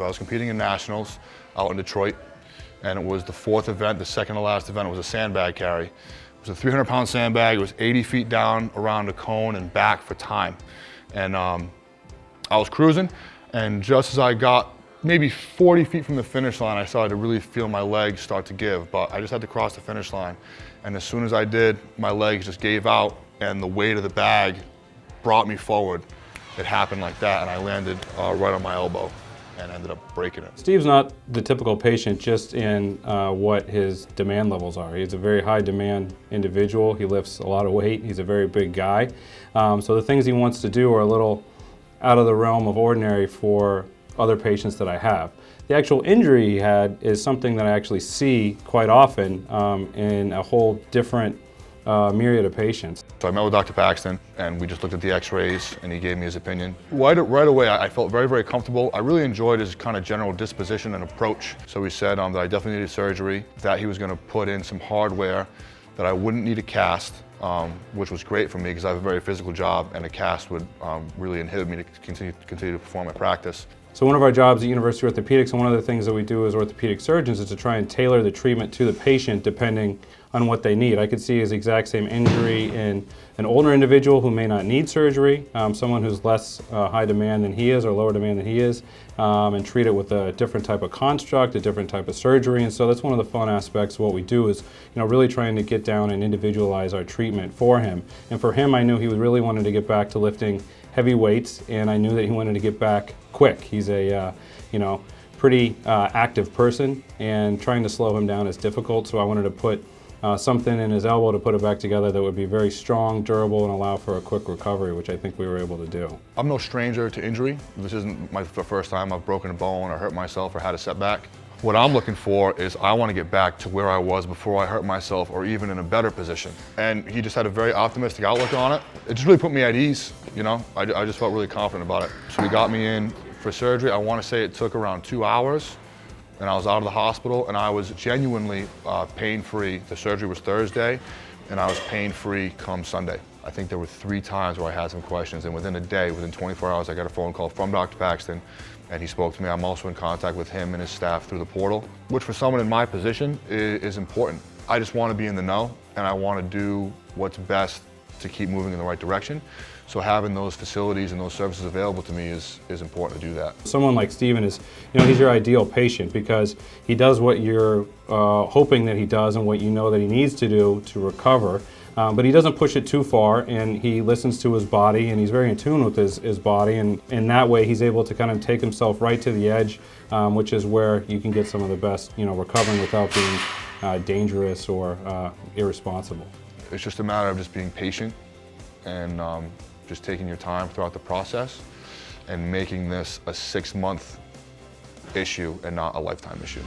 I was competing in nationals out in Detroit, and it was the fourth event, the second to last event. It was a sandbag carry. It was a 300-pound sandbag. It was 80 feet down around a cone and back for time. And I was cruising, and just as I got maybe 40 feet from the finish line, I started to really feel my legs start to give, but I just had to cross the finish line. And as soon as I did, my legs just gave out, and the weight of the bag brought me forward. It happened like that, and I landed right on my elbow and ended up breaking it. Steve's not the typical patient just in what his demand levels are. He's a very high demand individual. He lifts a lot of weight. He's a very big guy. So the things he wants to do are a little out of the realm of ordinary for other patients that I have. The actual injury he had is something that I actually see quite often in a whole different myriad of patients. So I met with Dr. Paxton, and we just looked at the x-rays, and he gave me his opinion. Right away, I felt very, very comfortable. I really enjoyed his kind of general disposition and approach. So he said that I definitely needed surgery, that he was going to put in some hardware, that I wouldn't need a cast, which was great for me because I have a very physical job, and a cast would really inhibit me to continue to perform my practice. So one of our jobs at University of Orthopedics, and one of the things that we do as orthopedic surgeons, is to try and tailor the treatment to the patient depending on what they need. I could see his exact same injury in an older individual who may not need surgery, someone who's less high demand than he is or lower demand than he is, and treat it with a different type of construct, a different type of surgery. And so that's one of the fun aspects of what we do is, really trying to get down and individualize our treatment for him. And for him, I knew he really wanted to get back to lifting heavy weights, and I knew that he wanted to get back quick. He's a, pretty active person, and trying to slow him down is difficult, so I wanted to put something in his elbow to put it back together that would be very strong, durable, and allow for a quick recovery, which I think we were able to do. I'm no stranger to injury. This isn't the first time I've broken a bone or hurt myself or had a setback. What I'm looking for is I want to get back to where I was before I hurt myself, or even in a better position. And he just had a very optimistic outlook on it. It just really put me at ease, I just felt really confident about it. So he got me in for surgery. I want to say it took around 2 hours, and I was out of the hospital, and I was genuinely pain-free. The surgery was Thursday, and I was pain-free come Sunday. I think there were 3 times where I had some questions, and within a day, within 24 hours, I got a phone call from Dr. Paxton, and he spoke to me. I'm also in contact with him and his staff through the portal, which for someone in my position is important. I just want to be in the know, and I want to do what's best to keep moving in the right direction. So having those facilities and those services available to me is important to do that. Someone like Steven is, he's your ideal patient because he does what you're hoping that he does and what you know that he needs to do to recover. But he doesn't push it too far, and he listens to his body, and he's very in tune with his body, and in that way he's able to kind of take himself right to the edge, which is where you can get some of the best, recovering without being dangerous or irresponsible. It's just a matter of just being patient and just taking your time throughout the process and making this a 6-month issue and not a lifetime issue.